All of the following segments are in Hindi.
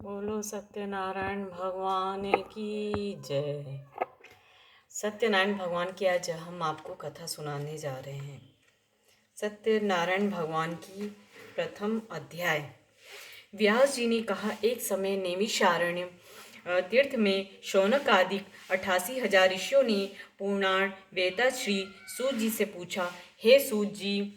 बोलो सत्यनारायण भगवान की जय। सत्यनारायण भगवान की आज हम आपको कथा सुनाने जा रहे हैं। सत्यनारायण भगवान की प्रथम अध्याय। व्यास जी ने कहा, एक समय नैमिषारण्य तीर्थ में शौनक आदि 88,000 ऋषियों ने पूर्णाण वेता श्री सूत जी से पूछा, हे सूत जी,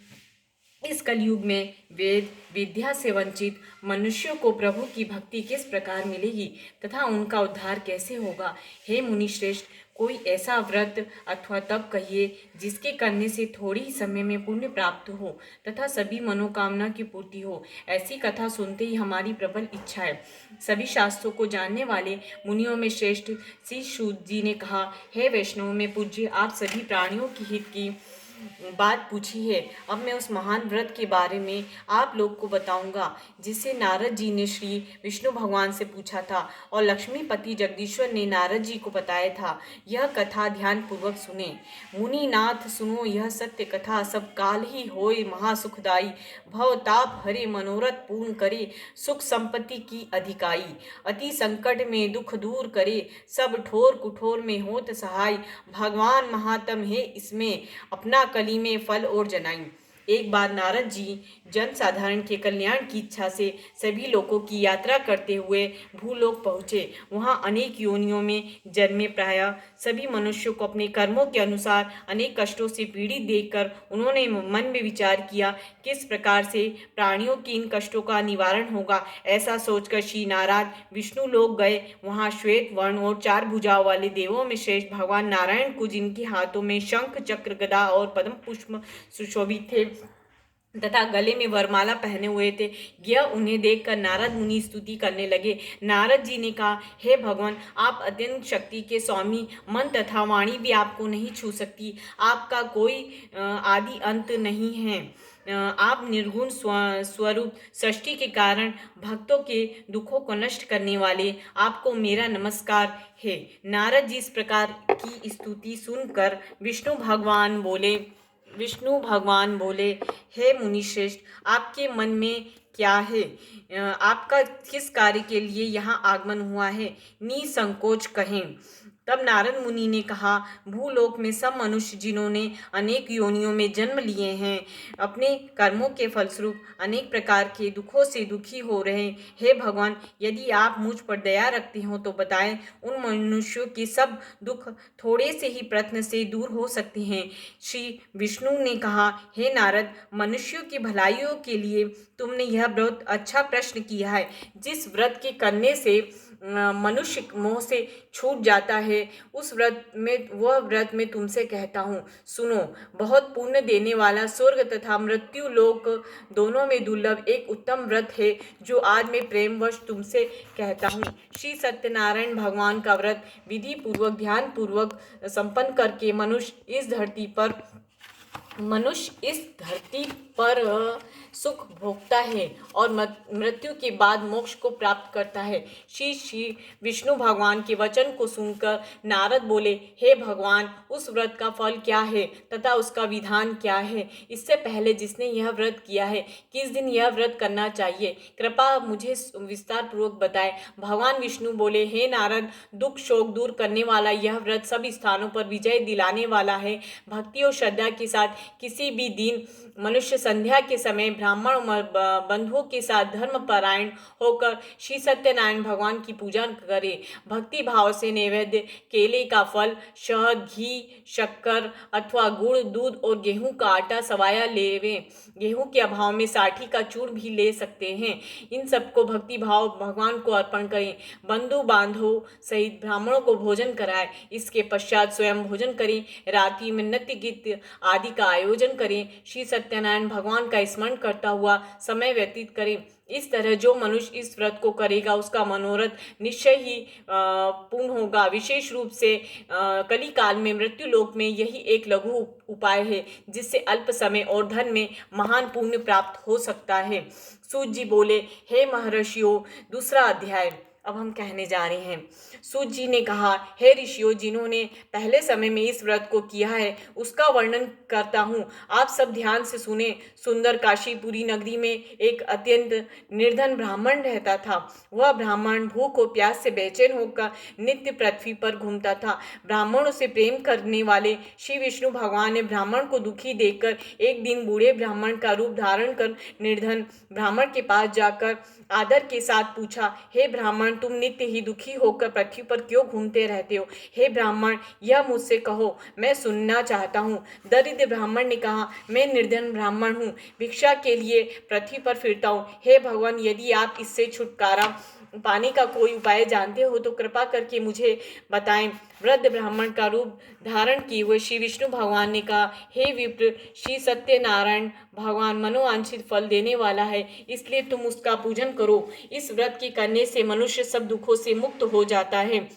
इस कलयुग में वेद विद्या से वंचित मनुष्यों को प्रभु की भक्ति किस प्रकार मिलेगी तथा उनका उद्धार कैसे होगा। हे मुनि श्रेष्ठ, कोई ऐसा व्रत अथवा तप कहिए जिसके करने से थोड़ी ही समय में पुण्य प्राप्त हो तथा सभी मनोकामना की पूर्ति हो। ऐसी कथा सुनते ही हमारी प्रबल इच्छा है। सभी शास्त्रों को जानने वाले मुनियों में श्रेष्ठ श्री सूत जी ने कहा, हे वैष्णव में पूज्य, आप सभी प्राणियों की हित की बात पूछी है। अब मैं उस महान व्रत के बारे में आप लोग को बताऊंगा जिसे नारद जी ने श्री विष्णु भगवान से पूछा था और लक्ष्मीपति जगदीश्वर ने नारद जी को बताया था। यह कथा ध्यान पूर्वक सुने। मुनिनाथ सुनो यह सत्य कथा, सब काल ही होए महासुखदाई। भव ताप हरे मनोरथ पूर्ण करे, सुख संपत्ति की अधिकाई। अति संकट में दुख दूर करे, सब ठोर कुठोर में होत सहाय। भगवान महात्म है इसमें, अपना कली में फल और जनाई। एक बार नारद जी जन साधारण के कल्याण की इच्छा से सभी लोगों की यात्रा करते हुए भूलोक पहुँचे। वहाँ अनेक योनियों में जन्मे प्रायः सभी मनुष्यों को अपने कर्मों के अनुसार अनेक कष्टों से पीड़ित देखकर उन्होंने मन में विचार किया, किस प्रकार से प्राणियों की इन कष्टों का निवारण होगा। ऐसा सोचकर श्री नारायण विष्णु लोक गए। वहाँ श्वेत वर्ण और 4 भुजाओं वाले देवों में श्रेष्ठ भगवान नारायण को, जिनके हाथों में शंख चक्र गदा और पद्म पुष्प सुशोभित थे तथा गले में वरमाला पहने हुए थे, यह उन्हें देखकर नारद मुनि स्तुति करने लगे। नारद जी ने कहा, हे भगवान, आप अत्यंत शक्ति के स्वामी, मन तथा वाणी भी आपको नहीं छू सकती। आपका कोई आदि अंत नहीं है। आप निर्गुण स्वरूप, सृष्टि के कारण भक्तों के दुखों को नष्ट करने वाले, आपको मेरा नमस्कार है। नारद जी इस प्रकार की स्तुति सुनकर विष्णु भगवान बोले, हे मुनिश्रेष्ठ, आपके मन में क्या है? आपका किस कार्य के लिए यहाँ आगमन हुआ है? निसंकोच कहें। तब नारद मुनि ने कहा, भूलोक में सब मनुष्य जिन्होंने अनेक योनियों में जन्म लिए हैं, अपने कर्मों के फलस्वरूप अनेक प्रकार के दुखों से दुखी हो रहे हैं। हे भगवान, यदि आप मुझ पर दया रखते हो तो बताएं, उन मनुष्यों के सब दुख थोड़े से ही प्रयत्न से दूर हो सकते हैं। श्री विष्णु ने कहा, हे नारद, मनुष्यों की भलाइयों के लिए तुमने यह बहुत अच्छा प्रश्न किया है। जिस व्रत के करने से मनुष्य मोह से छूट जाता है, वह व्रत मैं तुमसे कहता हूँ, सुनो। बहुत पुण्य देने वाला, स्वर्ग तथा मृत्यु लोक दोनों में दुर्लभ एक उत्तम व्रत है, जो आज मैं प्रेमवश तुमसे कहता हूँ। श्री सत्यनारायण भगवान का व्रत विधि पूर्वक ध्यान पूर्वक संपन्न करके मनुष्य इस धरती पर सुख भोगता है और मृत्यु के बाद मोक्ष को प्राप्त करता है। श्री विष्णु भगवान के वचन को सुनकर नारद बोले, हे भगवान, उस व्रत का फल क्या है तथा उसका विधान क्या है? इससे पहले जिसने यह व्रत किया है, किस दिन यह व्रत करना चाहिए, कृपा मुझे विस्तार पूर्वक बताएं। भगवान विष्णु बोले, हे नारद, दुख शोक दूर करने वाला यह व्रत सब स्थानों पर विजय दिलाने वाला है। भक्ति और श्रद्धा के साथ किसी भी दिन मनुष्य संध्या के समय ब्राह्मण बंधुओं के साथ धर्मपरायण होकर श्री सत्यनारायण भगवान की पूजा करे। भक्ति भाव से नैवेद्य केले का फल, शहद, घी, शक्कर अथवा गुड़, दूध और गेहूं का आटा सवाया लेवें। गेहूं के अभाव में साठी का चूर्ण भी ले सकते हैं। इन सबको भक्ति भाव भगवान को अर्पण करें। बंधु बांधवों सहित ब्राह्मणों को भोजन कराएं। इसके पश्चात स्वयं भोजन करें। रात्रि में नृत्य गीत आदि का आयोजन करें। श्री सत्यनारायण भगवान का स्मरण करता हुआ समय व्यतीत करें। इस तरह जो मनुष्य इस व्रत को करेगा, उसका मनोरथ निश्चय ही पूर्ण होगा। विशेष रूप से कली काल में मृत्यु लोक में यही एक लघु उपाय है, जिससे अल्प समय और धन में महान पुण्य प्राप्त हो सकता है। सूत जी बोले, हे महर्षियों, दूसरा अध्याय। अब हम कहने जा रहे हैं। सूत जी ने कहा, हे ऋषियों, जिन्होंने पहले समय में इस व्रत को किया है उसका वर्णन करता हूँ, आप सब ध्यान से सुने। सुंदर काशीपुरी नगरी में एक अत्यंत निर्धन ब्राह्मण रहता था। वह ब्राह्मण भूख और प्यास से बेचैन होकर नित्य पृथ्वी पर घूमता था। ब्राह्मणों से प्रेम करने वाले श्री विष्णु भगवान ने ब्राह्मण को दुखी देखकर एक दिन बूढ़े ब्राह्मण का रूप धारण कर निर्धन ब्राह्मण के पास जाकर आदर के साथ पूछा, हे ब्राह्मण, तुम नित्य ही दुखी होकर पृथ्वी पर क्यों घूमते रहते हो? हे ब्राह्मण, यह मुझसे कहो, मैं सुनना चाहता हूँ। दरिद्र ब्राह्मण ने कहा, मैं निर्धन ब्राह्मण हूँ, भिक्षा के लिए पृथ्वी पर फिरता हूँ। हे भगवान, यदि आप इससे छुटकारा पाने का कोई उपाय जानते हो तो कृपा करके मुझे बताएं। वृद्ध ब्राह्मण का रूप धारण किए हुए श्री विष्णु भगवान ने कहा, हे विप्र, श्री सत्यनारायण भगवान मनोवांछित फल देने वाला है, इसलिए तुम उसका पूजन करो। इस व्रत के करने से मनुष्य सब दुखों से मुक्त हो जाता है।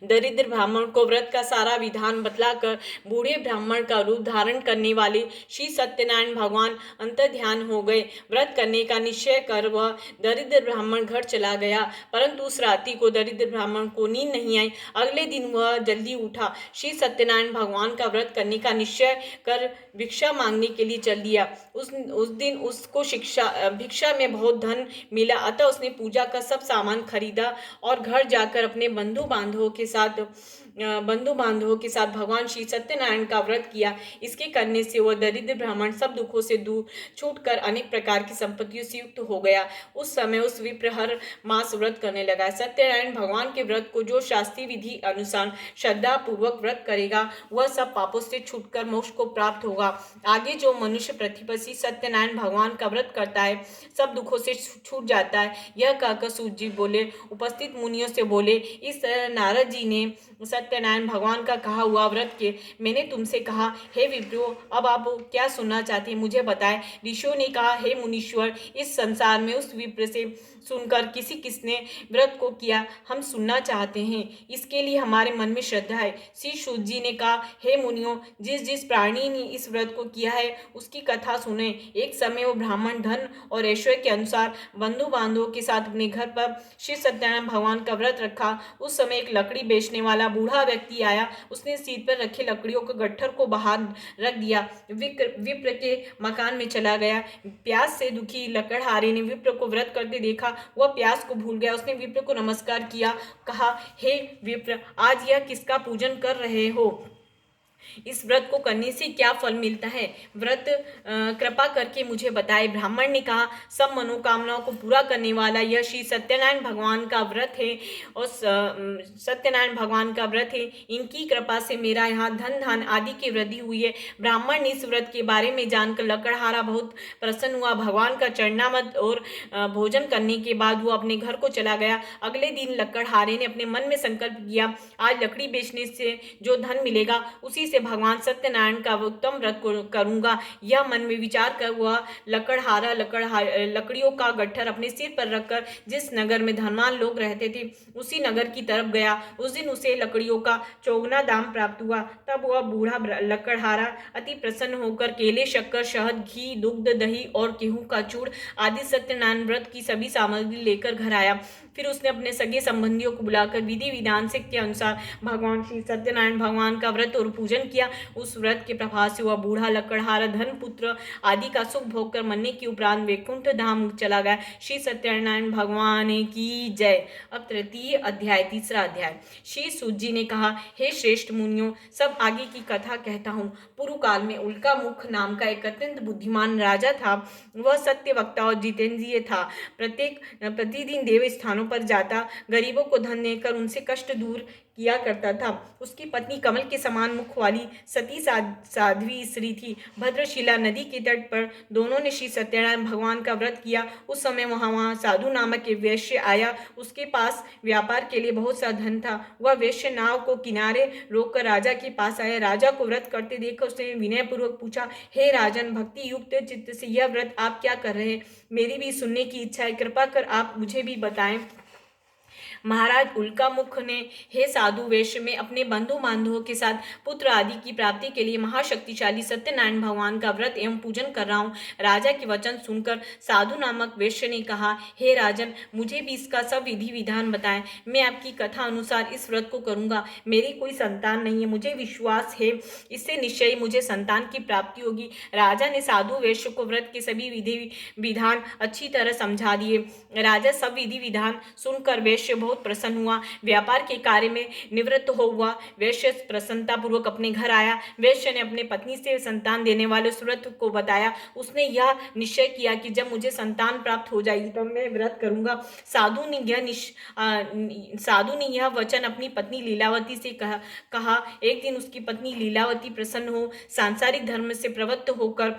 दरिद्र ब्राह्मण को व्रत का सारा विधान बतलाकर बूढ़े ब्राह्मण का रूप धारण करने वाले श्री सत्यनारायण भगवान अंतर्ध्यान हो गए। व्रत करने का निश्चय कर वह दरिद्र ब्राह्मण घर चला गया, परंतु उस रात्रि को दरिद्र ब्राह्मण को नींद नहीं आई। अगले दिन वह जल्दी उठा, श्री सत्यनारायण भगवान का व्रत करने का निश्चय कर भिक्षा मांगने के लिए चल दिया। उस दिन उसको भिक्षा में बहुत धन मिला, अतः उसने पूजा का सब सामान खरीदा और घर जाकर अपने बंधु बांधवों के साथ भगवान श्री सत्यनारायण का व्रत किया। इसके करने से वह दरिद्र ब्राह्मण सब दुखों से दूर छूटकर अनेक प्रकार की संपत्तियों से युक्त हो गया। उस समय उस विप्र हर मास व्रत करने लगा। सत्यनारायण भगवान के व्रत को जो शास्त्रीय विधि अनुसार श्रद्धा पूर्वक व्रत करेगा वह सब पापों से छूटकर मोक्ष को प्राप्त होगा। आगे जो मनुष्य पृथ्वी पर श्री सत्यनारायण भगवान का व्रत करता है सब दुखों से छूट जाता है। यह कहकर सूत जी बोले, उपस्थित मुनियों से बोले, इस तरह नारद जी ने सत्यनारायण भगवान का कहा हुआ व्रत के मैंने तुमसे कहा, हे विप्रो, अब आप क्या सुनना चाहते हैं मुझे बताएं। ऋषियों ने कहा, हे मुनीश्वर, इस संसार में उस विप्र से सुनकर किसने व्रत को किया हम सुनना चाहते हैं, इसके लिए हमारे मन में श्रद्धा है। श्री सूत जी ने कहा, हे मुनियों, जिस प्राणी ने इस व्रत को किया है उसकी कथा सुने। एक समय वो ब्राह्मण धन और ऐश्वर्य के अनुसार बंधु बांधवों के साथ अपने घर पर श्री सत्यनारायण भगवान का व्रत रखा। उस समय एक लकड़ी बेचने वाला बूढ़ा व्यक्ति आया। उसने सीट पर रखे लकड़ियों के गट्ठर को बाहर रख दिया, विप्र के मकान में चला गया। प्यास से दुखी लकड़हारे ने विप्र को व्रत करते देखा। वह प्यास को भूल गया। उसने विप्र को नमस्कार किया, कहा, हे विप्र, आज यह किसका पूजन कर रहे हो? इस व्रत को करने से क्या फल मिलता है? व्रत कृपा करके मुझे बताए। ब्राह्मण ने कहा, सब मनोकामनाओं को पूरा करने वाला यह श्री सत्यनारायण भगवान का व्रत है और सत्यनारायण भगवान का व्रत है। इनकी कृपा से मेरा यहाँ धन धान आदि की वृद्धि हुई है। ब्राह्मण ने इस व्रत के बारे में जानकर लकड़हारा बहुत प्रसन्न हुआ। भगवान का चरणामृत और भोजन करने के बाद वो अपने घर को चला गया। अगले दिन लकड़हारे ने अपने मन में संकल्प किया, आज लकड़ी बेचने से जो धन मिलेगा उसी से भगवान सत्यनारायण का उत्तम व्रत करूंगा। यह मन में विचार कर वह लकड़हारा लकड़ियों का गट्ठर अपने सिर पर रखकर जिस नगर में धनवान लोग रहते थे उसी नगर की तरफ गया। उस दिन उसे लकड़ियों का चौगुना दाम प्राप्त हुआ। तब वह बूढ़ा लकड़हारा अति प्रसन्न होकर केले, शक्कर, शहद, घी, दुग्ध, दही और गेहूं का चूड़ आदि सत्यनारायण व्रत की सभी सामग्री लेकर घर आया। फिर उसने अपने सगे संबंधियों को बुलाकर विधि विधान से के अनुसार भगवान श्री सत्यनारायण भगवान का व्रत और पूजन किया। उस व्रत के प्रभाव से वह बूढ़ा लकड़हारा धन, पुत्र आदि का सुख भोग कर मरने के उपरांत वैकुंठ धाम चला गया। श्री सत्यनारायण भगवान की जय। अब तृतीय अध्याय, तीसरा अध्याय। श्री सूत जी ने कहा, हे श्रेष्ठ मुनियों, सब आगे की कथा कहता हूँ। पूर्व काल में उल्का मुख नाम का एक अत्यंत बुद्धिमान राजा था। वह सत्य वक्ता और जितेंद्रिय था। प्रतिदिन देव स्थानों पर जाता, गरीबों को धन देकर उनसे कष्ट दूर किया करता था। उसकी पत्नी कमल के समान मुख वाली सती साध्वी स्त्री थी। भद्रशिला नदी के तट पर दोनों ने श्री सत्यनारायण भगवान का व्रत किया। उस समय वहाँ साधु नामक एक वैश्य आया। उसके पास व्यापार के लिए बहुत सा धन था। वह वैश्य नाव को किनारे रोककर राजा के पास आया। राजा को व्रत करते देखकर उसने विनयपूर्वक पूछा, हे राजन, भक्ति युक्त चित्त से यह व्रत आप क्या कर रहे हैं? मेरी भी सुनने की इच्छा है, कृपा कर आप मुझे भी बताएं। महाराज उल्कामुख ने, हे साधु वेश में अपने बंधु बांधवों के साथ पुत्र आदि की प्राप्ति के लिए महाशक्तिशाली सत्यनारायण भगवान का व्रत एवं पूजन कर रहा हूँ। राजा के वचन सुनकर साधु नामक वेश्य ने कहा, हे राजन, मुझे भी इसका सब विधि विधान बताएं। मैं आपकी कथा अनुसार इस व्रत को करूंगा। मेरी कोई संतान नहीं है, मुझे विश्वास है इससे निश्चय मुझे संतान की प्राप्ति होगी। राजा ने साधु वेश्य को व्रत के सभी विधि विधान अच्छी तरह समझा दिए। राजा सब विधि विधान सुनकर वैश्य बहुत प्रसन्न हुआ। व्यापार के कार्य में निवृत्त हो हुआ वैश्य प्रसन्नता पूर्वक अपने घर आया। वैश्य ने अपने पत्नी से संतान देने वाले उस व्रत को बताया। उसने यह निश्चय किया कि जब मुझे संतान प्राप्त हो जाएगी तब मैं व्रत करूंगा। साधु ने यह वचन अपनी पत्नी लीलावती से कहा। एक दिन उसकी पत्नी लीलावती प्रसन्न हो सांसारिक धर्म से प्रवृत्त होकर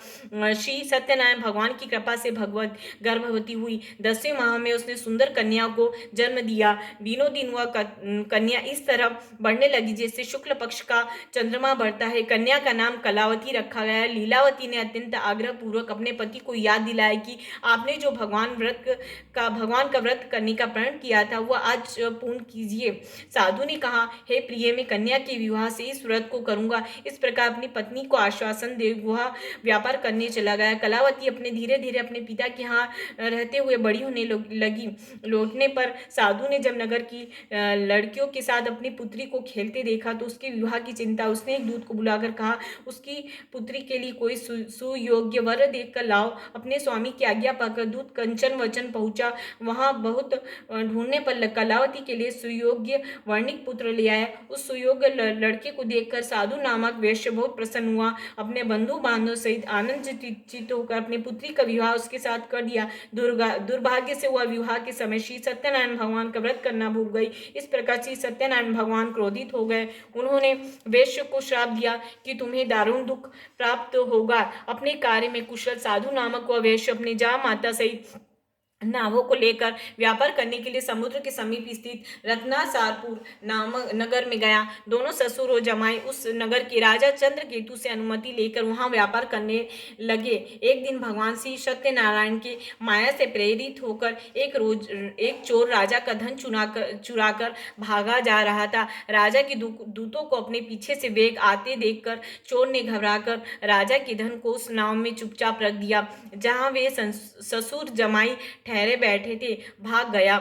श्री सत्यनारायण भगवान की कृपा से गर्भवती हुई। 10वें माह में उसने सुंदर कन्या को जन्म दिया। दिनों दिन वह कन्या इस तरह बढ़ने लगी जैसे शुक्ल पक्ष का चंद्रमा बढ़ता है। कन्या का नाम कलावती रखा गया। लीलावती ने अत्यंत आग्रह पूर्वक अपने पति को याद दिलाया कि आपने जो भगवान का व्रत करने का प्रण किया था वह आज पूर्ण कीजिए। साधु ने कहा, हे प्रिय, मैं कन्या के विवाह से इस व्रत को करूंगा। इस प्रकार अपनी पत्नी को आश्वासन दे वह व्यापार करने चला गया। कलावती अपने धीरे धीरे अपने पिता के यहाँ रहते हुए बड़ी होने लगी। लौटने पर साधु ने जब नगर की लड़कियों के साथ अपनी पुत्री को खेलते देखा तो उसके विवाह की चिंता। उसने एक दूत को बुलाकर कहा, उसकी पुत्री के लिए कोई सुयोग्य वर देखकर लाओ। अपने स्वामी की आज्ञा पाकर दूत कंचन वचन पहुंचा। वहां बहुत ढूंढने पर कलावती के लिए सुयोग्य वर्णिक पुत्र ले आया। उस सुयोग्य लड़के को देखकर साधु नामक वैश्य बहुत प्रसन्न हुआ। अपने बंधु बांधव सहित आनंद चित्त होकर अपनी पुत्री का विवाह उसके साथ कर दिया। दुर्भाग्य से वह विवाह के समय श्री सत्यनारायण भगवान का व्रत करना भूल गई। इस प्रकार श्री सत्यनारायण भगवान क्रोधित हो गए। उन्होंने वैश्य को श्राप दिया कि तुम्हें दारुण दुख प्राप्त होगा। अपने कार्य में कुशल साधु नामक वह वैश्य अपने जहाँ माता सहित नावों को लेकर व्यापार करने के लिए समुद्र के समीप स्थित रत्नासारपुर नामक नगर में गया। दोनों ससुर और जमाई उस नगर के राजा चंद्रकेतु से अनुमति लेकर वहां व्यापार करने लगे। एक दिन भगवान श्री सत्यनारायण के माया से प्रेरित होकर एक चोर राजा का धन चुराकर भागा जा रहा था। राजा के दूतों को अपने पीछे से वेग आते देखकर चोर ने घबराकर राजा के धन को उस नाव में चुपचाप रख दिया जहां वे ससुर जमाई ठहरे बैठे थे। भाग गया।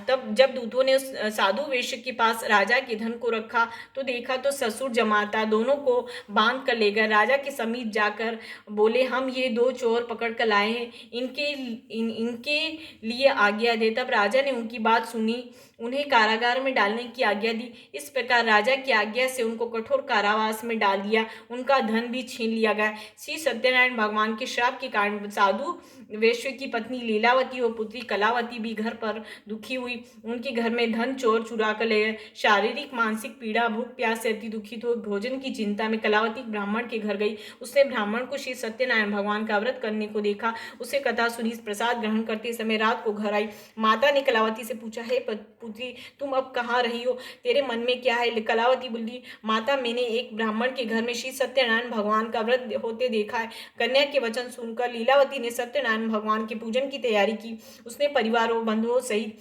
तब जब दूतों ने उस साधु वेश्य के पास राजा के धन को रखा तो देखा तो ससुर जमाता दोनों को बांध कर ले गए। राजा के समीप जाकर बोले, हम ये दो चोर पकड़ कर लाए हैं, इनके लिए आज्ञा दे। तब राजा ने उनकी बात सुनी, उन्हें कारागार में डालने की आज्ञा दी। इस प्रकार राजा की आज्ञा से उनको कठोर कारावास में डाल दिया। उनका धन भी छीन लिया गया। श्री सत्यनारायण भगवान के श्राप के कारण साधु वेश्य की पत्नी लीलावती और पुत्री कलावती भी घर पर दुखी हुई। उनके घर में धन चोर चुरा कर ले गए। शारीरिक मानसिक पीड़ा, भूख प्यास से अति दुखित हो भोजन की चिंता में कलावती ब्राह्मण के घर गई। उसने ब्राह्मण को श्री सत्यनारायण भगवान का व्रत करने को देखा। उसे कथा सुनी। प्रसाद ग्रहण करते समय रात को घर आई। माता ने कलावती से पूछा, हे पुत्री, तुम अब कहाँ रही हो? तेरे मन में क्या है? कलावती बोली, माता, मैंने एक ब्राह्मण के घर में श्री सत्यनारायण भगवान का व्रत होते देखा है। कन्या के वचन सुनकर लीलावती ने सत्यनारायण भगवान के पूजन की तैयारी की। उसने परिवार और बंधुओं सहित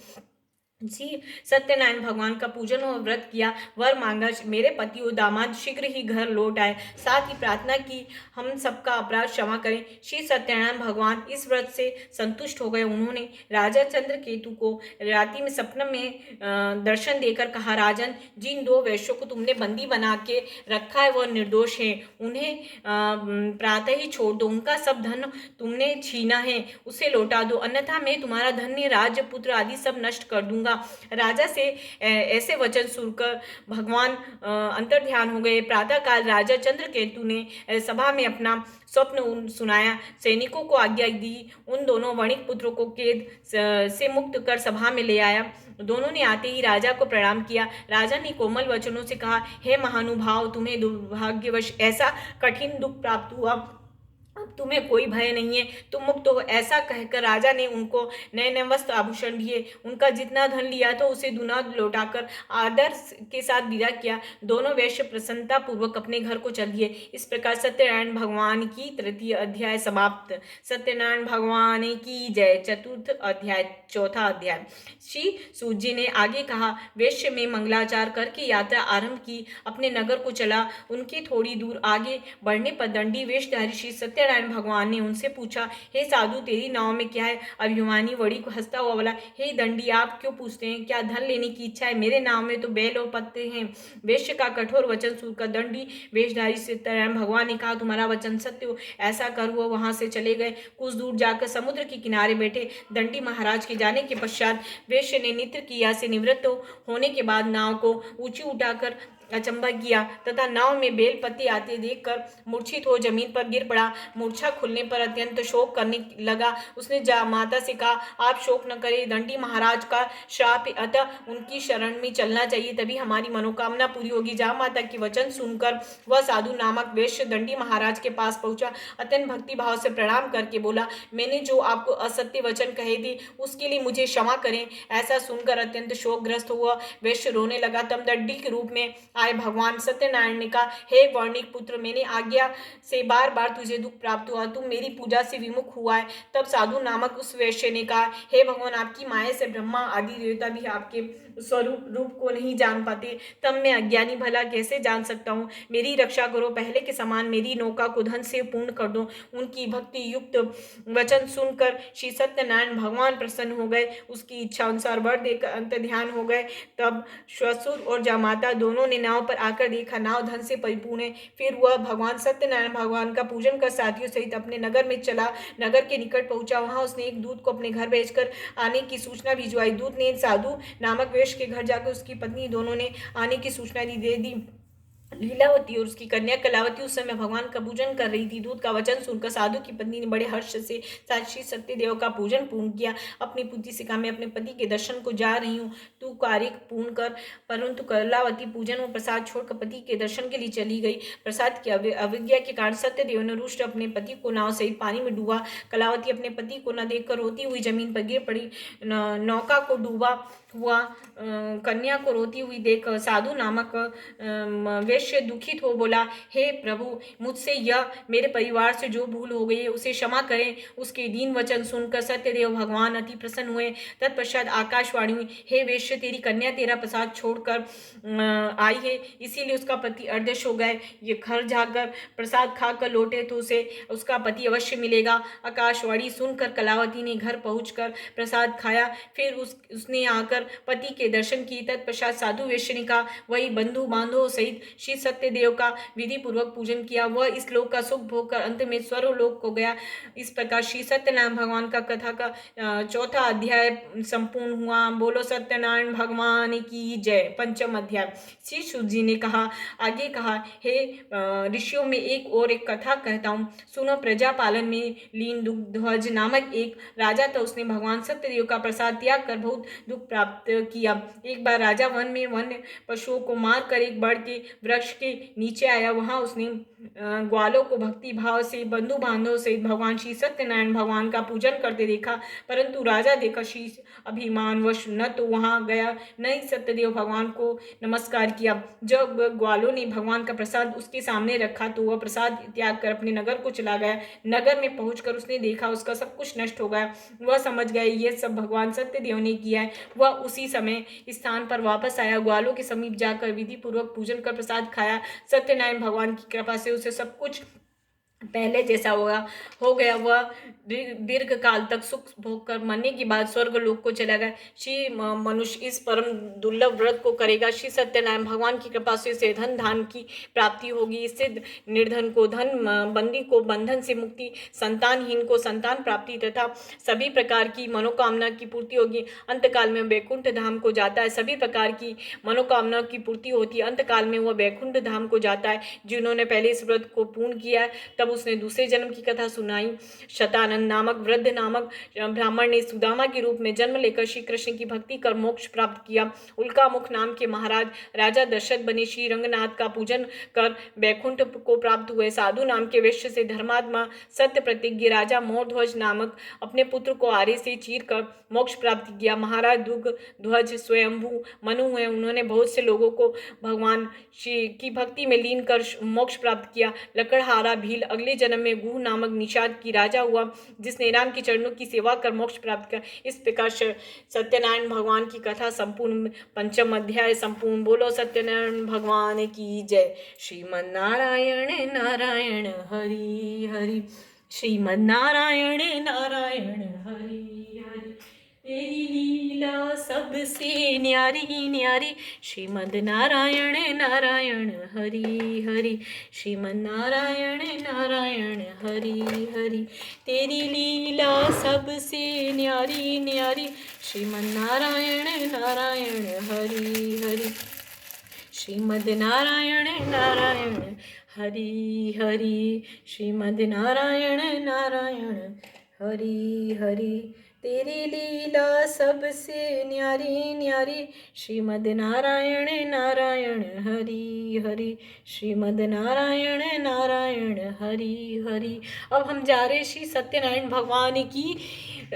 श्री सत्यनारायण भगवान का पूजन और व्रत किया। वर मांगा, मेरे पति और दामाद शीघ्र ही घर लौट आए। साथ ही प्रार्थना की, हम सबका अपराध क्षमा करें। श्री सत्यनारायण भगवान इस व्रत से संतुष्ट हो गए। उन्होंने राजा चंद्रकेतु को रात्रि में सपने में दर्शन देकर कहा, राजन, जिन दो वैश्यों को तुमने बंदी बना के रखा है वह निर्दोष है। उन्हें प्रातः ही छोड़ दो। उनका सब धन तुमने छीना है उसे लौटा दो, अन्यथा मैं तुम्हारा धन्य राज्य पुत्र आदि सब नष्ट कर दूंगा। राजा से ऐसे वचन सुनकर भगवान अंतर्ध्यान हो गए। प्रातःकाल राजा चंद्रकेतु ने सभा में अपना स्वप्न सुनाया। सैनिकों को आज्ञा दी, उन दोनों वणिक पुत्रों को कैद से मुक्त कर सभा में ले आया। दोनों ने आते ही राजा को प्रणाम किया। राजा ने कोमल वचनों से कहा, हे महानुभाव, तुम्हें दुर्भाग्यवश ऐसा कठिन दुख प्राप्त हुआ। अब तुम्हें कोई भय नहीं है, तुम मुक्त हो। ऐसा कहकर राजा ने उनको नए नए वस्त्र आभूषण दिए, उनका जितना धन लिया था उसे दुना लौटाकर आदर के साथ विदा किया। दोनों वैश्य प्रसन्नता पूर्वक अपने घर को चल दिए। इस प्रकार सत्यनारायण भगवान की तृतीय अध्याय समाप्त। सत्यनारायण भगवान की जय। चतुर्थ अध्याय, चौथा अध्याय। श्री सूत जी ने आगे कहा, वैश्य में मंगलाचार करके यात्रा आरंभ की, अपने नगर को चला। उनके थोड़ी दूर आगे बढ़ने पर दंडी वेशधारी श्री सत्यनारायण भगवान ने उनसे पूछा, हे साधु, तेरी नाव में क्या है? अभिमानी वड़ी को हंसता हुआ बोला, हे दंडी, आप क्यों पूछते हैं? क्या धन लेने की इच्छा है? मेरे नाव में तो बैल और पत्ते हैं। वैश्य का कठोर वचन सुनकर दंडी वेशधारी सत्यनारायण भगवान ने कहा, तुम्हारा वचन सत्य हो, ऐसा कर। वो वहां से चले गए। कुछ दूर जाकर समुद्र के किनारे बैठे। दंडी महाराज के जाने के पश्चात वैश्य ने नित्य क्रिया से निवृत्त होने के बाद नाव को ऊंची उठाकर अचंबा किया तथा नाव में बेल पत्ती आते देखकर मूर्छित हो जमीन पर गिर पड़ा। मूर्छा खुलने पर अत्यंत शोक करने लगा। उसने माता से कहा, आप शोक न करें, दंडी महाराज का श्राप, अतः उनकी शरण में चलना चाहिए, तभी हमारी मनोकामना पूरी होगी। माता की वचन सुनकर वह साधु नामक वैश्य दंडी महाराज के पास पहुंचा। अत्यंत भक्ति भाव से प्रणाम करके बोला, मैंने जो आपको असत्य वचन कहे थे उसके लिए मुझे क्षमा करें। ऐसा सुनकर अत्यंत शोकग्रस्त हुआ वैश्य रोने लगा। तब दंडी के रूप में आए भगवान सत्यनारायण ने कहा, हे वर्णिक पुत्र, मैंने आज्ञा से बार बार तुझे दुख प्राप्त हुआ, तुम मेरी पूजा से विमुख हुआ है। तब साधु नामक उस वैश्य ने कहा, हे भगवान, आपकी माया से ब्रह्मा आदि देवता भी आपके स्वरूप रूप को नहीं जान पाते, तब मैं अज्ञानी भला कैसे जान सकता हूँ? मेरी रक्षा करो, पहले के समान मेरी नौका को धन से पूर्ण कर दो। उनकी भक्ति युक्त वचन सुनकर श्री सत्यनारायण भगवान प्रसन्न हो गए। उसकी इच्छा अनुसार वर देकर अंत ध्यान हो गए। तब श्वशुर और जामाता दोनों ने नाव पर आकर देखा, नाव धन से परिपूर्ण है। फिर वह भगवान सत्यनारायण भगवान का पूजन कर साथियों सहित अपने नगर में चला। नगर के निकट पहुंचा, वहां उसने एक दूत को अपने घर भेजकर आने की सूचना भिजवाई। दूत ने साधु नामक वैश्य के घर जाकर उसकी पत्नी दोनों ने आने की सूचना दे दी। लीलावती और उसकी कन्या कलावती उस समय भगवान का पूजन कर रही थी। दूत का वचन सुनकर साधु की पत्नी ने बड़े हर्ष से साक्षी सत्यदेव का पूजन पूर्ण किया। अपनी पुत्री से कहा, मैं अपने पति के दर्शन को जा रही हूँ, तू कार्य पूर्ण कर। परंतु कलावती पूजन और प्रसाद छोड़कर पति के दर्शन के लिए चली गई। प्रसाद की अवज्ञा के कारण सत्यदेव ने रुष्ट अपने पति को नाव सहित पानी में डूबा। कलावती अपने पति को न देखकर रोती हुई जमीन पर गिर पड़ी। नौका को डूबा हुआ कन्या को रोती हुई देख साधु नामक वैश्य दुखित हो बोला, हे प्रभु, मुझसे या मेरे परिवार से जो भूल हो गई है उसे क्षमा करें। उसके दीन वचन सुनकर सत्यदेव भगवान अति प्रसन्न हुए। तत्पश्चात आकाशवाणी हुई, हे वैश्य, तेरी कन्या तेरा प्रसाद छोड़कर आई है, इसीलिए उसका पति अदृश्य हो गए। ये घर जाकर प्रसाद खाकर लौटे तो उसे उसका पति अवश्य मिलेगा। आकाशवाणी सुनकर कलावती ने घर पहुंचकर प्रसाद खाया। फिर उसने आकर पति के दर्शन किए। तत्पश्चात साधु वैश्य ने कहा, वही बंधु बांधवों सहित श्री सत्यदेव का विधि पूर्वक पूजन किया। वह इस लोक का सुख भोग कर अंत में स्वर्गलोक को गया। इस प्रकार श्री सत्यनारायण भगवान का कथा का चौथा अध्याय संपूर्ण हुआ। बोलो सत्यनारायण भगवान की जय। पंचम अध्याय। श्री सूत जी ने कहा, आगे कहा, हे ऋषियों में एक और एक कथा कहता हूँ, सुनो। प्रजा पालन में लीन दुग्ध्वज नामक एक राजा था। उसने भगवान सत्यदेव का प्रसाद त्याग कर बहुत दुख प्राप्त किया। एक बार राजा वन में वन्य पशुओं को मार कर एक बड़ के वृक्ष के नीचे आया। वहां उसने ग्वालों को भक्ति भाव से बंधु बांधव से भगवान श्री सत्यनारायण भगवान का पूजन करते देखा। परंतु राजा देखा श्री अभिमानवश न तो वहां गया न ही सत्यदेव भगवान को नमस्कार किया। जब ग्वालों ने भगवान का प्रसाद उसके सामने रखा तो वह प्रसाद त्याग कर अपने नगर को चला गया। नगर में पहुंचकर उसने देखा उसका सब कुछ नष्ट हो गया। वह समझ गया ये सब भगवान सत्यदेव ने किया है। वह उसी समय स्थान पर वापस आया। ग्वालों के समीप जाकर विधि पूर्वक पूजन कर प्रसाद खाया। सत्यनारायण भगवान की कृपा से उसे सब कुछ पहले जैसा हो गया। वह दीर्घ काल तक सुख भोग कर मरने के बाद स्वर्ग लोक को चला गया। श्री मनुष्य इस परम दुर्लभ व्रत को करेगा, श्री सत्यनारायण भगवान की कृपा से इसे धन धान की प्राप्ति होगी। इससे निर्धन को धन, बंदी को बंधन से मुक्ति, संतानहीन को संतान प्राप्ति तथा सभी प्रकार की मनोकामना की पूर्ति होगी। अंतकाल में वैकुंठ धाम को जाता है। सभी प्रकार की मनोकामना की पूर्ति होती है। अंतकाल में वह वैकुंठ धाम को जाता है। जिन्होंने पहले इस व्रत को पूर्ण किया है तब तब उसने दूसरे जन्म की कथा सुनाई। शतानंद नामक वृद्ध नामक ब्राह्मण ने सुदामा के रूप में जन्म लेकर श्री कृष्ण की भक्ति कर मोक्ष प्राप्त किया। उल्कामुख नाम के महाराज राजा दशरथ बने श्री रंगनाथ का पूजन कर वैकुंठ को प्राप्त हुए। साधु नाम के वैश्य से धर्मात्मा सत्य प्रतिज्ञ राजा मोरध्वज नामक अपने पुत्र को आरे से चीर कर मोक्ष प्राप्त किया। महाराज दुग ध्वज स्वयंभू मनु हुए, उन्होंने बहुत से लोगों को भगवान श्री की भक्ति में लीन कर मोक्ष प्राप्त किया। लकड़हारा भील अगले जन्म में गुह नामक निषाद की राजा हुआ, जिसने राम के चरणों की सेवा कर मोक्ष प्राप्त किया। इस प्रकार सत्यनारायण भगवान की कथा संपूर्ण पंचम अध्याय संपूर्ण। बोलो सत्यनारायण भगवान की जय। श्रीमन नारायण नारायण हरि हरि, श्रीमन नारायण नारायण हरि हरि, तेरी लीला सबसे न्यारी न्यारी। श्रीमद नारायण नारायण हरि हरि, श्रीमद नारायण नारायण हरि हरि, तेरी लीला सबसे न्यारी न्यारी। श्रीमद नारायण नारायण हरि हरि, श्रीमद नारायण नारायण हरि हरि, श्रीमद नारायण नारायण हरि हरि, तेरी लीला सबसे न्यारी न्यारी। श्रीमद नारायण नारायण हरि हरि, श्रीमद नारायण नारायण हरि हरि। अब हम जा रहे श्री सत्यनारायण भगवान की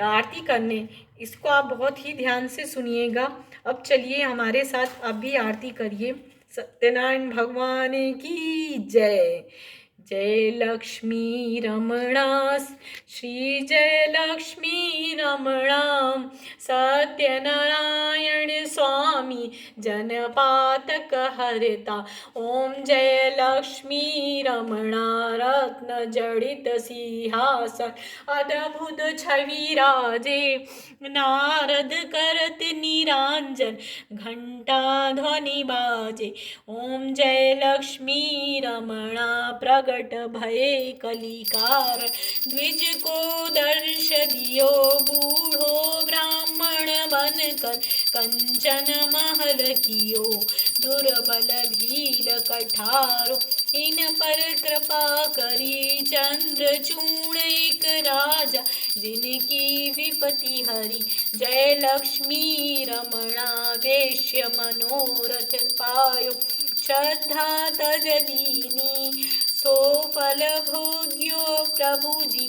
आरती करने। इसको आप बहुत ही ध्यान से सुनिएगा। अब चलिए हमारे साथ आप भी आरती करिए। सत्यनारायण भगवान की जय। जय लक्ष्मी रमणा श्री जय लक्ष्मी रमणा, सत्यनारायण स्वामी जनपातक हरता। ओम जय लक्ष्मी रमणा रत्न जड़ित सिंहासन, अद्भुत छवि राजे नारद करत निरांजन, घंटा ध्वनि बाजे। ओम जय लक्ष्मी रमणा प्रगट भये कलिकार, द्विज को दर्श दियो बूढ़ो ब्राह्मण बनकर, कंचन महल कियो दुर्बल भील कठारो। इन पर कृपा करी चंद्रचूड़ एक राजा, जिनकी विपत्ति हरि। जय लक्ष्मी रमणा वेश्य मनोरथ पायो, श्रद्धा तज दीनी सो फल भोग्यो। प्रभु जी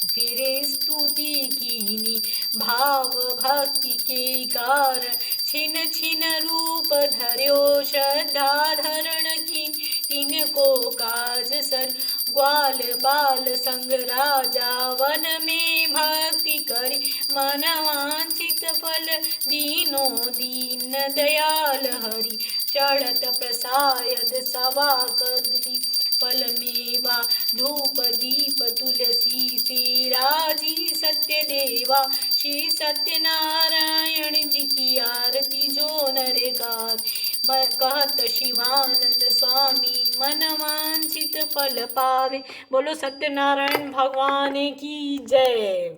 फिरे स्तुति कीनी, भाव भक्ति के कारण छिन छिन रूप धर्यो। श्रद्धा धरण कीन तिनको काज सर, ग्वाल बाल संग राजा वन में भक्ति करी। मन वांछित फल दीनो दीन दयाल हरि, चढ़त प्रसायद सवा कदली। फल मेवा धूप दीप तुलसी से राजी सत्य देवा। श्री सत्यनारायण जी की आरती जो नर गावे, कहत शिवानंद स्वामी मन वांछित फल पावे। बोलो सत्यनारायण भगवान की जय।